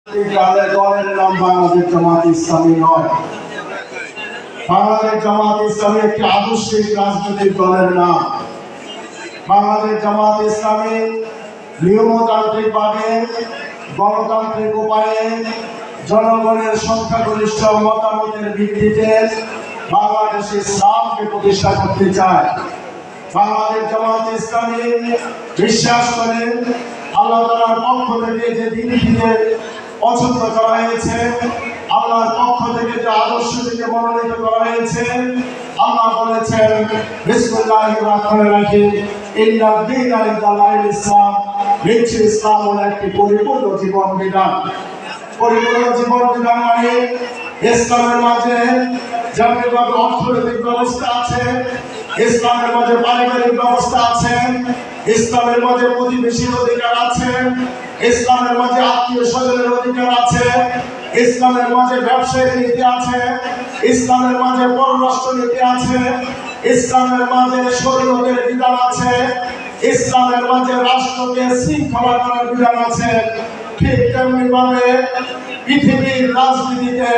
দলের নাম বাংলাদেশ জামাত ইসলামী নয়। বাংলাদেশ জামাত ইসলামী একটি আদর্শিক রাজনৈতিক দলের নাম। বাংলাদেশ জামাত ইসলামী নিয়মতান্ত্রিকভাবে গণতান্ত্রিক উপায়ে জনগণের সংখ্যাগরিষ্ঠ মতামতের ভিত্তিতে বাংলাদেশে ইসলামকে প্রতিষ্ঠা করতে চায়। বাংলাদেশ জামাত ইসলামী বিশ্বাস করে আল্লাহ তাআলার পক্ষ থেকে যে দিনটিকে পছন্দ করা হয়েছে, আল্লাহর পক্ষ থেকে যে আদর্শ থেকে মনোনীত করা হয়েছে, আল্লাহ বলেছেন বিসমিল্লাহির রহমানির রহিম ইন্না দীনা ইনদাল্লাহিল ইসলাম, নিশ্চয় ইসলাম হলো একটি পরিপূর্ণ জীবন বিধান। পরিপূর্ণ জীবন বিধান মানে ইসলামের মাঝে জাতীয়গত অর্থনৈতিক ব্যবস্থা আছে, ইসলামের মাঝে পারিবারিক ব্যবস্থা আছে, ইসলামের মাঝে প্রতিবেশীর অধিকার আছে, ইসলামের মাঝে আত্মীয় স্বজনের অধিকার আছে, ইসলামের মাঝে ব্যবসায়িক নীতি আছে, ইসলামের মাঝে পররাষ্ট্র নীতি আছে, ইসলামের মাঝে শরীয়তের বিধান আছে, ইসলামের মাঝে রাষ্ট্রকে শৃঙ্খলা করার বিধান আছে। ঠিক তেমনি ভাবে পৃথিবীর রাজনীতিতে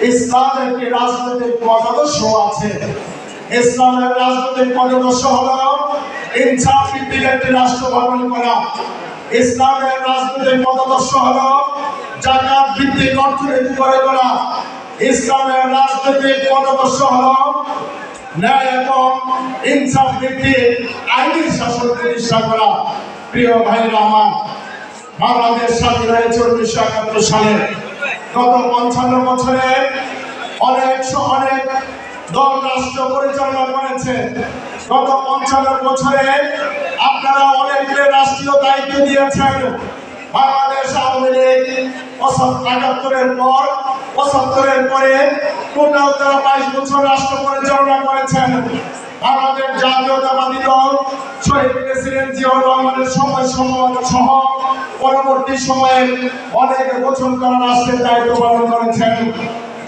ইসলামের একটি রাজনৈতিক মতাদর্শ আছে। ইসলামের রাজনৈতিক মতাদর্শ হলো ইনসাফ ভিত্তিক একটি রাষ্ট্র গঠন করা। ইসলামের রাজনৈতিক মতাদর্শ হলো জাকাত ভিত্তিক অর্থনীতি গড়ে তোলা। ইসলামের রাজনৈতিক মতাদর্শ হলো ন্যায় এবং ইনসাফ ভিত্তিক আইনি শাসন প্রতিষ্ঠা করা। প্রিয় ভাইরা আমার, বাংলাদেশ স্বাধীন হয়েছে 1971 সালে। গত 55 বছরে অনেক দল রাষ্ট্র পরিচালনা করেছে। গত 55 বছরে আপনারা অনেককে রাষ্ট্রীয় দায়িত্ব দিয়েছেন। বাংলাদেশ আওয়ামী লীগ 75-এর পরে টোটাল তারা 22 বছর রাষ্ট্র পরিচালনা করেছেন। বাংলাদেশ জাতীয়তাবাদী দল শহীদ প্রেসিডেন্ট জিয়াউর রহমানের সময় সহ পরবর্তী সময়ে অনেক বছর তারা রাষ্ট্রের দায়িত্ব পালন করেছেন।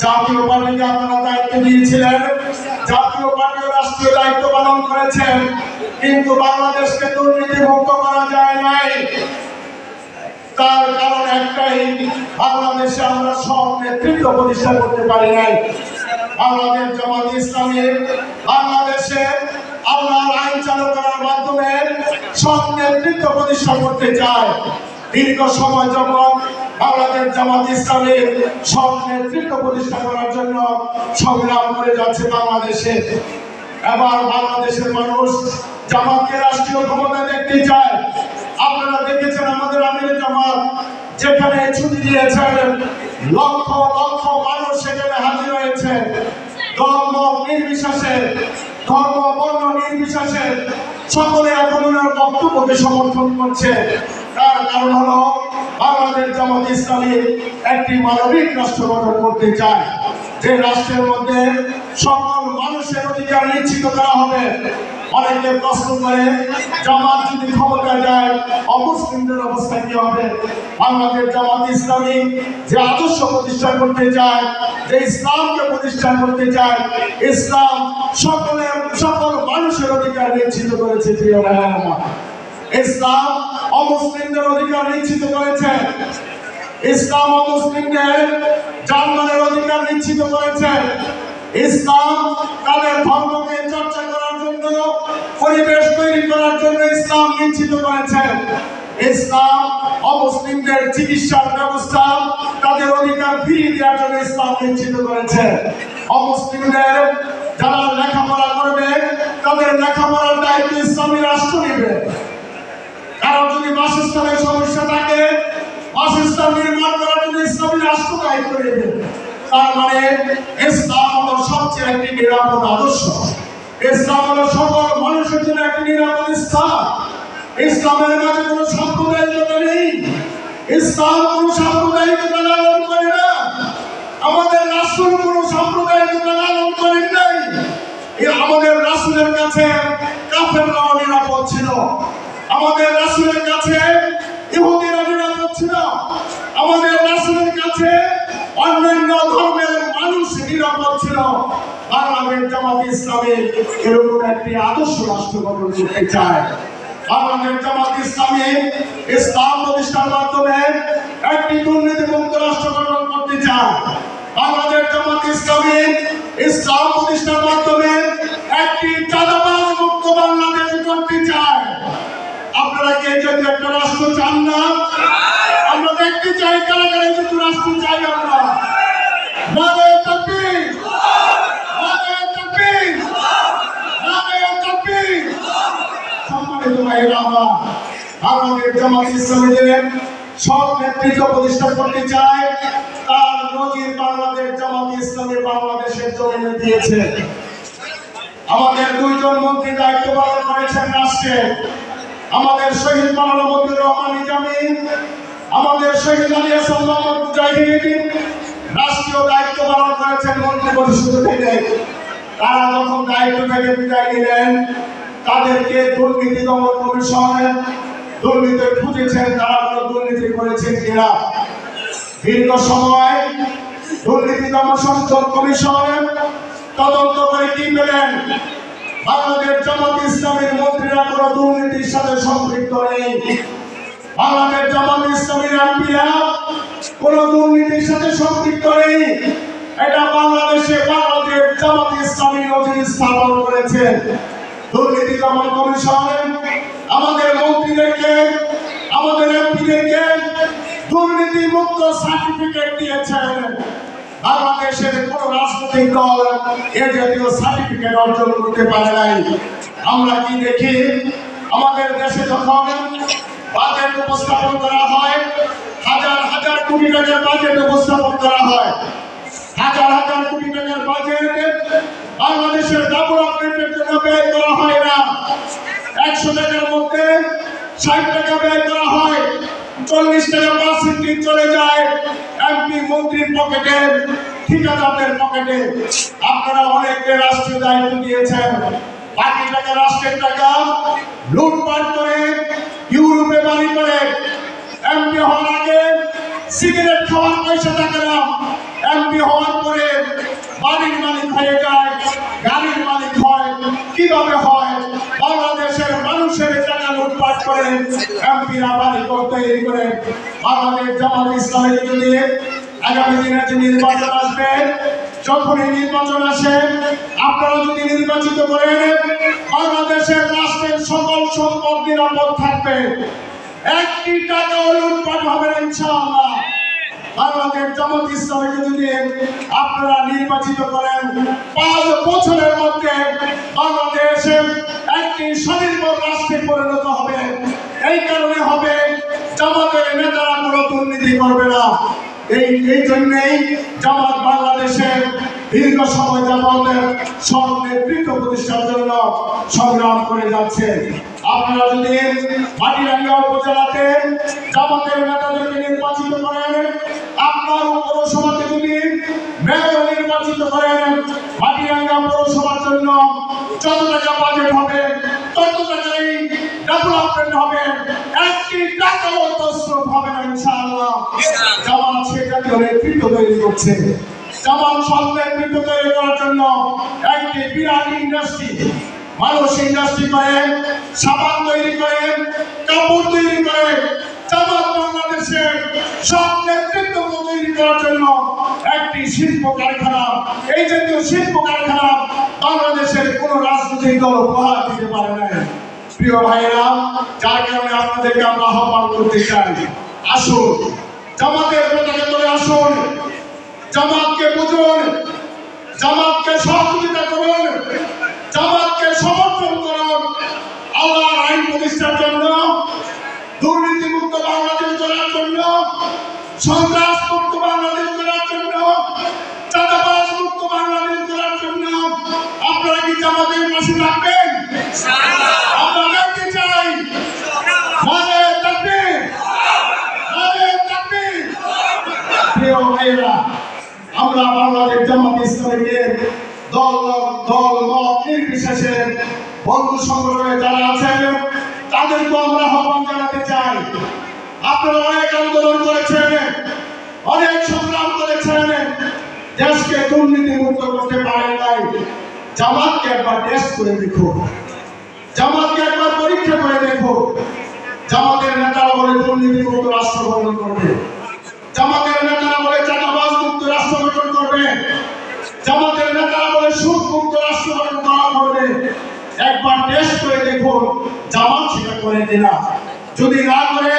জাতীয় পার্টিকে আপনারা দায়িত্ব দিয়েছিলেন, জাতীয় পার্টিও রাষ্ট্রীয় দায়িত্ব পালন করেছেন, কিন্তু বাংলাদেশকে দুর্নীতি মুক্ত করা যায় নাই। তার কারণ একটাই, বাংলাদেশে আমরা সব নেতৃত্ব প্রতিষ্ঠা করতে পারি নাই। বাংলাদেশ জামাত ইসলামী বাংলাদেশে আল্লাহর আইন চালু করার মাধ্যমে সব নেতৃত্ব প্রতিষ্ঠা করতে চায়। দীর্ঘ সময় যখন বাংলাদেশ জামাত ইসলামী সব নেতৃত্ব প্রতিষ্ঠা করার জন্য সংগ্রাম করে যাচ্ছে বাংলাদেশে, এবার বাংলাদেশের মানুষ জামাতকে রাষ্ট্রীয় ক্ষমতা দেখতে চায়। আপনারা দেখেছেন আমাদের আমির জামাত যেখানে ছুটি দিয়েছেন, লক্ষ লক্ষ মানুষ সেখানে হাজির হয়েছে। ধর্ম নির্বিশেষে, ধর্ম বর্ণ নির্বিশেষে সকলে এখন ওনার বক্তব্যকে সমর্থন করছে। তার কারণ হলো বাংলাদেশ জামাত ইসলামী একটি মানবিক রাষ্ট্র গঠন করতে চায়, যে রাষ্ট্রের মধ্যে সকল মানুষের অধিকার নিশ্চিত করা হবে। অনেকে প্রশ্ন করে জামাত যদি ক্ষমতা যায় অমুসলিমদের অবস্থা কি হবে? বাংলাদেশ জামাত ইসলামী যে আদর্শ প্রতিষ্ঠা করতে চায়, যে ইসলামকে প্রতিষ্ঠা করতে চায়, ইসলাম সকল মানুষের অধিকার নিশ্চিত করেছে। প্রিয় ভাইরা আমার, ইসলাম অমুসলিমদের অধিকার নিশ্চিত করেছে। ইসলাম অমুসলিমদের জানমালের অধিকার নিশ্চিত করেছে। ইসলাম তাদের ধর্মকে চর্চা করার জন্য, পরিবেশ তৈরি করার জন্য ইসলাম নিশ্চিত করেছে। ইসলাম অমুসলিমদের চিকিৎসার ব্যবস্থা, তাদের অধিকার ফিরিয়ে দেওয়ার জন্য ইসলাম নিশ্চিত করেছে। অমুসলিমদের যারা লেখাপড়া করবে তাদের লেখাপড়ার দায়িত্ব ইসলামী রাষ্ট্র নেবে। কারণ যদি বাসস্থানের সমস্যা থাকে, বাসস্থান নির্মাণ করার জন্য ইসলামী রাষ্ট্র দায়িত্ব নেবে। তার মানে ইসলাম হলো সবচেয়ে একটি নিরাপদ আদর্শ। ইসলাম হলো সকল মানুষের জন্য একটি নিরাপদ স্থান। ইসলামের মাঝে কোনো সাম্প্রদায়িকতা নেই। ইসলাম কোনো সাম্প্রদায়িকতা লালন করে না। আমাদের রাসূল কোনো সাম্প্রদায়িকতা লালন করেন নাই। আমাদের রাসূলের কাছে কাফেররাও নিরাপদ ছিল। আমাদের রাসূলের কাছে ইহুদিরা নিরাপদ ছিল। আমাদের রাসূলের কাছে অন্যান্য ধর্মের মানুষ নিরাপদ ছিল। বাংলাদেশ জামাত ইসলামী এরকম একটি আদর্শ রাষ্ট্র গঠন করতে চায়। বাংলাদেশ জামাত ইসলামী ইসলাম প্রতিষ্ঠার মাধ্যমে একটি দুর্নীতিমুক্ত চায়। বাংলাদেশ জামাত ইসলামী ইসলাম প্রতিষ্ঠার মাধ্যমে একটি চাঁদাবাজ মুক্ত বাংলাদেশ করতে চায়। আপনারা কে যদি একটা রাষ্ট্র চান না? আমরা দেখতে চাই কারা কারা যদি রাষ্ট্র চাই। আমরা নারে তাকবীর, নারে তাকবীর, নারে তাকবীর। সম্মানিত ভাইরা আমার, আমাদের জামাত ইসলামীদের সব নেতৃত্ব প্রতিষ্ঠা করতে চায়। তার নজির বাংলাদেশ জামাত ইসলামী বাংলাদেশের জমিনে দিয়েছে। আমাদের দুইজন মন্ত্রী দায়িত্ব পালন করেছেন রাষ্ট্রে। আমাদের শহীদ মাওলানা মতিউর রহমান নিজামী, আমাদের শহীদ আলী হাসান মোহাম্মদ মুজাহিদ রাষ্ট্রীয় দায়িত্ব পালন করেছেন মন্ত্রী পরিষদ থেকে। তারা যখন দায়িত্ব থেকে বিদায় নিলেন, তাদেরকে দুর্নীতি দমন কমিশন দুর্নীতি খুঁজেছেন, তারা কোনো দুর্নীতি করেছেন কিনা। দীর্ঘ সময় দুর্নীতি দমন কমিশন তদন্ত করে কি পেলেন? বাংলাদেশ জামাত ইসলামীর মন্ত্রীরা কোনো দুর্নীতির সাথে সম্পৃক্ত নেই। বাংলাদেশ জামাত ইসলামীর এমপিরা কোনো দুর্নীতির সাথে সম্পৃক্ত নেই। এটা বাংলাদেশ জামাত ইসলামী নজির স্থাপন করেছে। দুর্নীতি দমন কমিশন আমাদের মন্ত্রীদেরকে, আমাদের এমপিদেরকে দুর্নীতি মুক্ত সার্টিফিকেট দিয়েছেন। বাংলাদেশের কোন রাজনৈতিক দল এ জাতীয় সার্টিফিকেট অর্জন করতে পারে নাই। আমরা কি দেখি, আমাদের দেশে যখন বাজেট উপস্থাপন করা হয়, হাজার হাজার কোটি টাকার বাজেট উপস্থাপন করা হয়, হাজার হাজার কোটি টাকার বাজেট বাংলাদেশের ডেভেলপমেন্টের জন্য ব্যয় করা হয় না। 100 টাকার মধ্যে 60 টাকা ব্যয় করা হয়, 40 টাকা পার্সেন্টেজ চলে যায় এমপি মন্ত্রীর পকেটে, ঠিকাদারদের পকেটে। আপনারা অনেককে রাষ্ট্রীয় দায়িত্ব দিয়েছেন, বাকি টাকা রাষ্ট্রের টাকা লুটপাট করে ইউরোপে বাড়ি করে। এমপি হওয়ার আগে সিগারেট খাওয়ার পয়সা থাকে না, এমপি হওয়ার পরে বাড়ির মালিক হয়ে যায়, গাড়ির মালিক হয়। কিভাবে হয়? বাংলাদেশের মানুষের টাকা লুটপাট করে এমপিরা বাড়ি তৈরি করে। বাংলাদেশ জামাত ইসলামী যদি আগামী দিনে যে নির্বাচন আসবে, যখনই নির্বাচন আসে আপনারা যদি নির্বাচিত করেন, বাংলাদেশের রাষ্ট্রের সকল সম্পদ নিরাপদ থাকবে, একটি টাকাও লুটপাট হবে না ইনশাআল্লাহ। বাংলাদেশ জামাত ইসলামীকে যদি আপনারা নির্বাচিত করেন, 5 বছরের মধ্যে বাংলাদেশে একটি স্বনির্ভর রাষ্ট্রে পরিণত হবে। এই কারণে হবে, জামাতের নেতারা কোনো দুর্নীতি করবে না। এই জন্যই জামাত বাংলাদেশের দীর্ঘ সময় যাবত সব নেতৃত্ব প্রতিষ্ঠার জন্য সংগ্রাম করে যাচ্ছে। আপনারা যদি মাটিরাঙ্গা উপজেলাতে জামাতের নেতাদেরকে নির্বাচিত করেন, আপনার পৌরসভাতে যদি মেয়র নির্বাচিত করেন, মাটিরাঙ্গা পৌরসভার জন্য যত টাকা বাজেট হবে তত টাকাই ডেভেলপমেন্ট হবে, একটি টাকাও তছরূপ হবে না ইনশাআল্লাহ। জামাত সে জাতীয় নেতৃত্ব তৈরি করছে। জামাত সব নেতৃত্ব তৈরি করার জন্য একটি বিরাট ইন্ডাস্ট্রি, মানুষ ইন্ডাস্ট্রি করে, সাবান তৈরি করে, কাপড় তৈরি করে। জামাত বাংলাদেশের সব নেতৃত্ব তৈরি করার জন্য একটি শিল্প কারখানা। এই জাতীয় শিল্প কারখানা বাংলাদেশের কোন রাজনৈতিক দল উপহার দিতে পারে না। প্রিয় ভাইয়েরা, যার কারণে আপনাদেরকে আমরা আহ্বান করতে চাই, আসুন জামাতের পতাকা তলে আসুন, জামাতকে বুঝুন, জামাতকে সহযোগিতা করুন, জামাতকে সমর্থন করুন। আল্লাহর আইন প্রতিষ্ঠার জন্য, দুর্নীতি মুক্ত বাংলাদেশ গড়ার জন্য, সন্ত্রাস মুক্ত বাংলাদেশ গড়ার জন্য, চাঁদাবাজ মুক্ত বাংলাদেশ গড়ার জন্য আপনারা কি জামাতের পাশে থাকবেন? আমরা দেখতে চাই। নারে তাকবীর, নারে তাকবীর। প্রিয় ভাইয়েরা, আমরা বাংলাদেশ জামাত ইসলামীকে দল মত নির্বিশেষে বন্ধু সংগঠনে যারা আছেন তাদেরকে আমরা আহ্বান জানাতে চাই। আপনারা অনেক আন্দোলন করেছেন, অনেক সংগ্রাম করেছেন, দেশকে দুর্নীতি মুক্ত করতে পারেন নাই। জামাতকে একবার টেস্ট করে দেখো, জামাতকে একবার পরীক্ষা করে দেখো। জামাতের নেতারা বলে দুর্নীতি মুক্ত রাষ্ট্র গঠন করবে, জামাতের নেতারা বলে চাঁদাবাজ মুক্ত মাধ্যমে একবার টেস্ট করে দেখুন জামাত সেটা করে কিনা। যদি না করে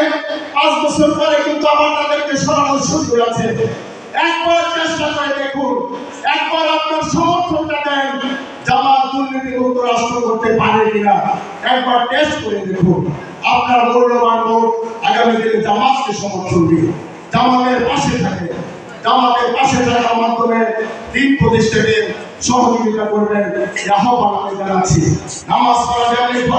5 বছর পরে কিন্তু আবার তাদেরকে সরানোর সুযোগ আছে। একবার চেষ্টা করে দেখুন, একবার আপনার সমর্থনটা দেন, জামাত দুর্নীতিমুক্ত রাষ্ট্র করতে পারে কিনা একবার টেস্ট করে দেখুন। আপনার মূল্যবান ভোট আগামী দিনে জামাতকে সমর্থন দিন, জামাতের পাশে থাকে, জামাতের পাশে থাকার মাধ্যমে দিন প্রতিষ্ঠাকে সহযোগিতা করবেন, আহ্বান আমি জানাচ্ছি। নামাজ পড়া